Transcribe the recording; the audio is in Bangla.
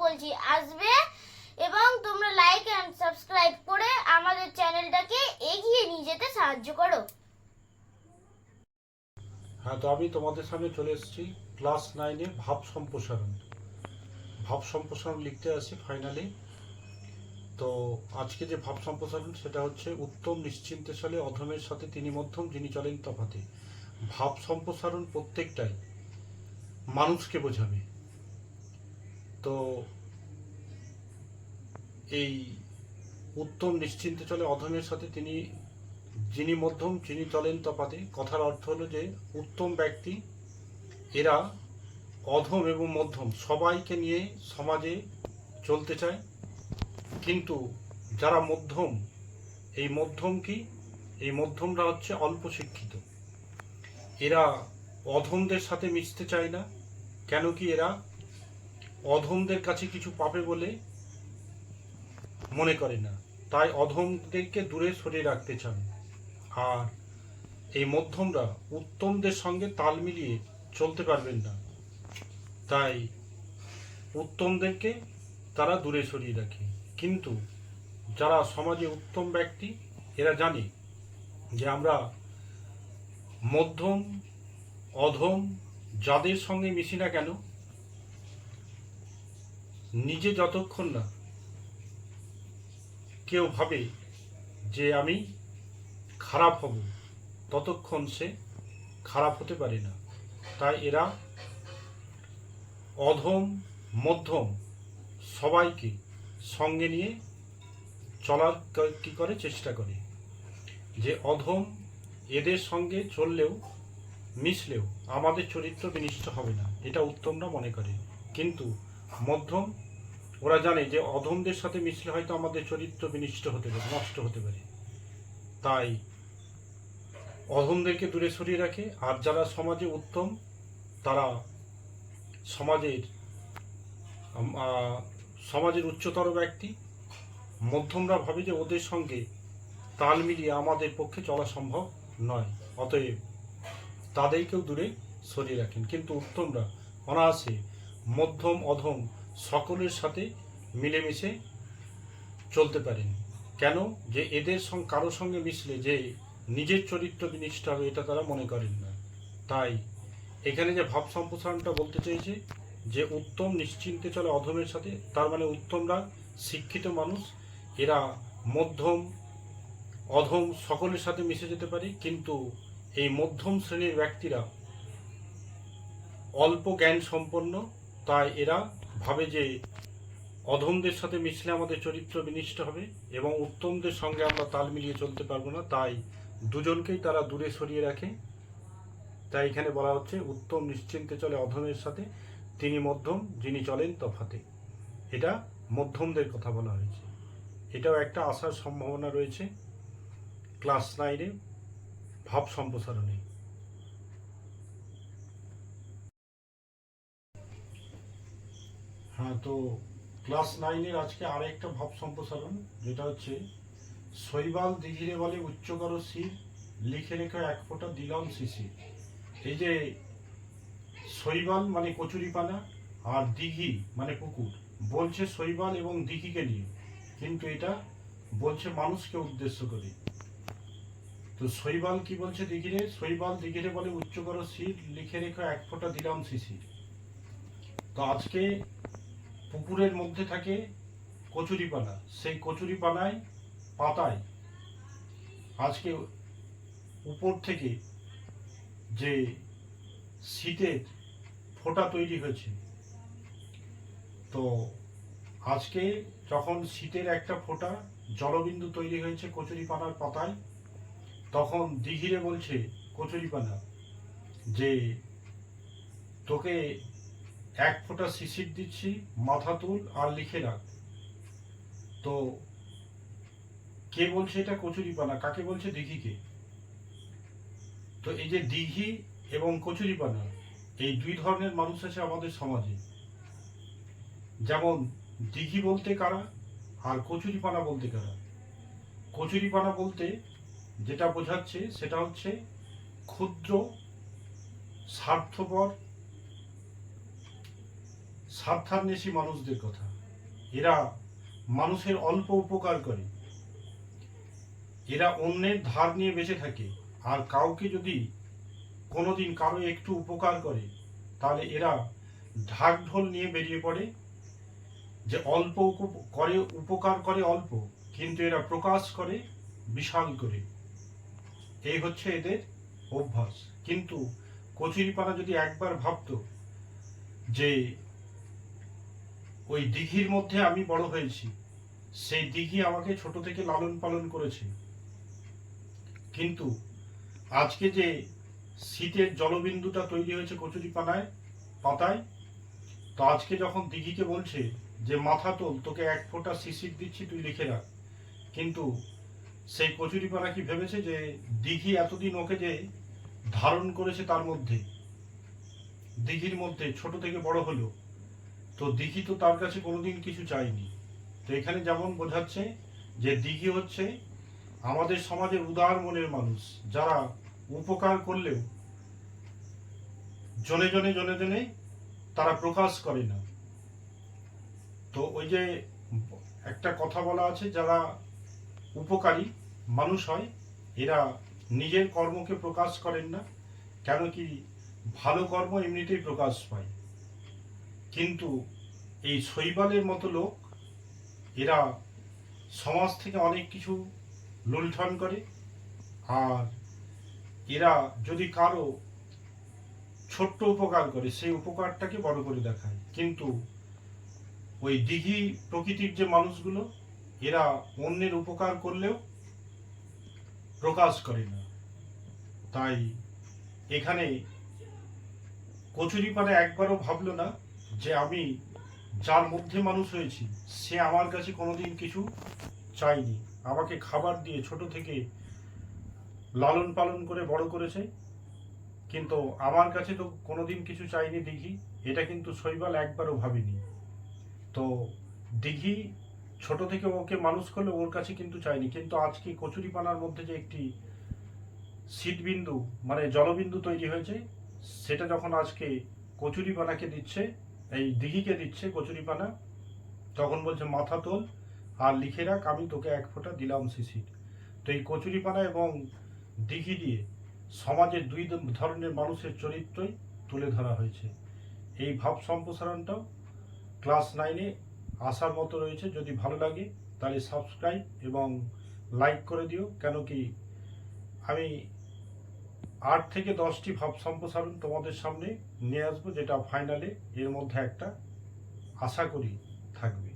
বলছি আসবে, এবং তোমরা লাইক এন্ড সাবস্ক্রাইব করে আমাদের চ্যানেলটাকে এগিয়ে নিয়ে যেতে সাহায্য করো। হ্যাঁ, তো আমি তোমাদের সামনে চলে এসেছি ক্লাস 9-এ ভাব সম্প্রসারণ। ভাব সম্প্রসারণ লিখতে আসি ফাইনালি। তো আজকে যে ভাব সম্প্রসারণ সেটা হচ্ছে উত্তম নিশ্চিন্তে চলে অধমের সাথে তিনি মধ্যম যিনি চলেন তফাতে। ভাব সম্প্রসারণ প্রত্যেকটাই মানুষকে বোঝাবে। তো এই উত্তম নিশ্চিন্তে চলে অধমের সাথে তিনি যিনি মধ্যম যিনি চলেন তফাতে, কথার অর্থ হলো যে উত্তম ব্যক্তি এরা অধম এবং মধ্যম সবাইকে নিয়ে সমাজে চলতে চায়, কিন্তু যারা মধ্যম, এই মধ্যম কি, এই মধ্যমরা হচ্ছে অল্প শিক্ষিত। এরা অধমদের সাথে মিশতে চায় না। কেন কি, এরা অধমদের কাছে কিছু পাবে বলে মনে করে না, তাই অধমদেরকে দূরে সরিয়ে রাখতে চান। আর এই মধ্যমরা উত্তমদের সঙ্গে তাল মিলিয়ে চলতে পারবেন না, তাই উত্তমদেরকে তারা দূরে সরিয়ে রাখে। কিন্তু যারা সমাজে উত্তম ব্যক্তি এরা জানে যে আমরা মধ্যম অধম যাদের সঙ্গে মিশি না কেন, নিজে যতক্ষণ না কেউ ভাবে যে আমি খারাপ হব, ততক্ষণ সে খারাপ হতে পারে না। তাই এরা অধম মধ্যম সবাইকে সঙ্গে নিয়ে চলার কি করে চেষ্টা করে, যে অধম এদের সঙ্গে চললেও মিশলেও আমাদের চরিত্র বিনিষ্ট হবে না, এটা উত্তমরা মনে করে। কিন্তু মধ্যম ওরা জানে যে অধমদের সাথে মিশলে হয়তো আমাদের চরিত্র বিনিষ্ট হতে পারে, নষ্ট হতে পারে, তাই অধমদেরকে দূরে সরিয়ে রাখে। আর যারা সমাজে উত্তম তারা সমাজের সমাজের উচ্চতর ব্যক্তি, মধ্যমরা ভাবে যে ওদের সঙ্গে তাল মিলিয়ে আমাদের পক্ষে চলা সম্ভব নয়, অতএব তাদেরকেও দূরে সরিয়ে রাখেন। কিন্তু উত্তমরা অনায়াসে মধ্যম অধম সকলের সাথে মিলেমিশে চলতে পারেন। কেন, যে এদের কারো সঙ্গে মিশলে যে নিজের চরিত্র বিনিষ্ট হবে এটা তারা মনে করেন না। তাই এখানে যে ভাব সম্প্রসারণটা বলতে চেয়েছে যে উত্তম নিশ্চিন্তে চলে অধমের সাথে, তার মানে উত্তমরা শিক্ষিত মানুষ, এরা মধ্যম অধম সকলের সাথে মিশে যেতে পারে। কিন্তু এই মধ্যম শ্রেণীর ব্যক্তিরা অল্প জ্ঞান সম্পন্ন, তাই এরা ভাবে যে অধমদের সাথে মিশলে আমাদের চরিত্র বিনিষ্ট হবে এবং উত্তমদের সঙ্গে আমরা তাল মিলিয়ে চলতে পারবো না, তাই দুজনকেই তারা দূরে সরিয়ে রাখে। তাই এখানে বলা হচ্ছে উত্তম নিশ্চিন্তে চলে অধমের সাথে তিনি মধ্যম যিনি চলেন তফাতে। এটা মধ্যমদের কথা বলা হয়েছে। এটাও একটা আসার সম্ভাবনা রয়েছে ক্লাস 9-এ ভাব সম্প্রসারণে। হ্যাঁ, তো ক্লাস 9-এর আজকে আরেকটা ভাব সম্প্রসারণ, যেটা হচ্ছে শৈবাল দিঘিরে বলে উচ্চকর শির, লিখে রেখে এক ফোঁটা দিলাম শিশির। এই যে শৈবাল মানে কচুরিপানা আর দিঘি মানে পুকুর, বলছে শৈবাল এবং দিঘিকে নিয়ে, কিন্তু এটা বলছে মানুষকে উদ্দেশ্য করে। তো শৈবাল কি বলছে দিঘিরে, শৈবাল দিঘিরে বলে উচ্চকর শির, লিখে রেখে এক ফোঁটা দিলাম শিশির। তো আজকে পুকুরের মধ্যে থাকে কচুরিপানা, সেই কচুরিপানায় পাতায় আজকে উপর থেকে যে শীতের ফোঁটা তৈরি হয়েছে, তো আজকে যখন শীতের একটা ফোঁটা জলবিন্দু তৈরি হয়েছে কচুরিপানার পাতায়, তখন দিঘিরে বলছে কচুরিপানা যে তোকে এক ফোঁটা শিশির দিচ্ছি, মাথা তুল আর লিখে রাখ। তো কে বলছে এটা কচুরিপানা, কাকে বলছে, দিঘিকে। তো এই যে দিঘি এবং কচুরিপানা, এই দুই ধরনের মানুষ আছে আমাদের সমাজে। যেমন দিঘি বলতে কারা আর কচুরিপানা বলতে কারা। কচুরিপানা বলতে যেটা বোঝাচ্ছে সেটা হচ্ছে ক্ষুদ্র স্বার্থপর স্বার্থান্বেষী মানুষদের কথা। এরা মানুষের অল্প উপকার করে, এরা অন্যের ধার নিয়ে বেঁচে থাকে। আর কাউকে যদি কোনোদিন কারো একটু উপকার করে, তাহলে এরা ঢাক ঢোল নিয়ে বেরিয়ে পড়ে যে অল্প করে উপকার করে অল্প, কিন্তু এরা প্রকাশ করে বিশাল করে। এই হচ্ছে এদের অভ্যাস। কিন্তু কচুরিপানা যদি একবার ভাবতো যে ওই দিঘির মধ্যে আমি বড় হয়েছি, সেই দিঘি আমাকে ছোট থেকে লালন পালন করেছে, কিন্তু আজকে যে শীতের জলবিন্দুটা তৈরি হয়েছে কচুরিপানায় পাতায়, তো আজকে যখন দিঘিকে বলছে যে মাথা তোল, তোকে 1 ফোঁটা শিশির দিচ্ছি, তুই লিখে রাখ, কিন্তু সেই কচুরিপানা কি ভেবেছে যে দিঘি এতদিন ওকে যে ধারণ করেছে, তার মধ্যে দিঘির মধ্যে ছোট থেকে বড় হলো, তো দিঘি তো তার কাছে কোনোদিন কিছু চায়নি। তো এখানে যেমন বোঝাচ্ছে যে দিঘি হচ্ছে আমাদের সমাজের উদার মনের মানুষ, যারা উপকার করলেও জনে জনে জনে জনে তারা প্রকাশ করে না। তো ওই যে একটা কথা বলা আছে, যারা উপকারী মানুষ হয় এরা নিজের কর্মকে প্রকাশ করেন না, কেন কি ভালো কর্ম এমনিতেই প্রকাশ পায়। কিন্তু এই শৈবালের মতো লোক, এরা সমাজ থেকে অনেক কিছু লুণ্ঠন করে, আর এরা যদি কারো ছোট্ট উপকার করে, সেই উপকারটাকে বড় করে দেখায়। কিন্তু ওই দিঘি প্রকৃতির যে মানুষগুলো, এরা অন্যের উপকার করলেও প্রকাশ করে না। তাই এখানে কচুরিপানা একবারও ভাবলো না যে আমি যার মধ্যে মানুষ হয়েছি, সে আমার কাছে কোনোদিন কিছু চাইনি, আমাকে খাবার দিয়ে ছোট থেকে লালন পালন করে বড় করেছে, কিন্তু আমার কাছে তো কোনোদিন কিছু চাইনি দিঘি। এটা কিন্তু শৈবাল একবারও ভাবিনি। তো দিঘি ছোট থেকে ওকে মানুষ করলে ওর কাছে কিন্তু চাইনি, কিন্তু আজকে কচুরিপানার মধ্যে যে একটি শীতবিন্দু মানে জলবিন্দু তৈরি হয়েছে, সেটা যখন আজকে কচুরিপানাকে দিচ্ছে, এই দিঘিকে দিচ্ছে কচুরিপানা, তখন বলছে মাথা তোল আর লিখে রাখ, আমি তোকে 1 ফোঁটা দিলাম শিশির। তো এই কচুরিপানা এবং দিঘি দিয়ে সমাজের 2 ধরনের মানুষের চরিত্রই তুলে ধরা হয়েছে। এই ভাব সম্প্রসারণটাও ক্লাস 9-এ আসার মতো রয়েছে। যদি ভালো লাগে তাহলে সাবস্ক্রাইব এবং লাইক করে দিও, কেন কি আমি 8 থেকে 10টি ভাব সম্প্রসারণ তোমাদের সামনে নিয়ে আসবো, যেটা ফাইনালে এর মধ্যে একটা আশা করি থাকবে।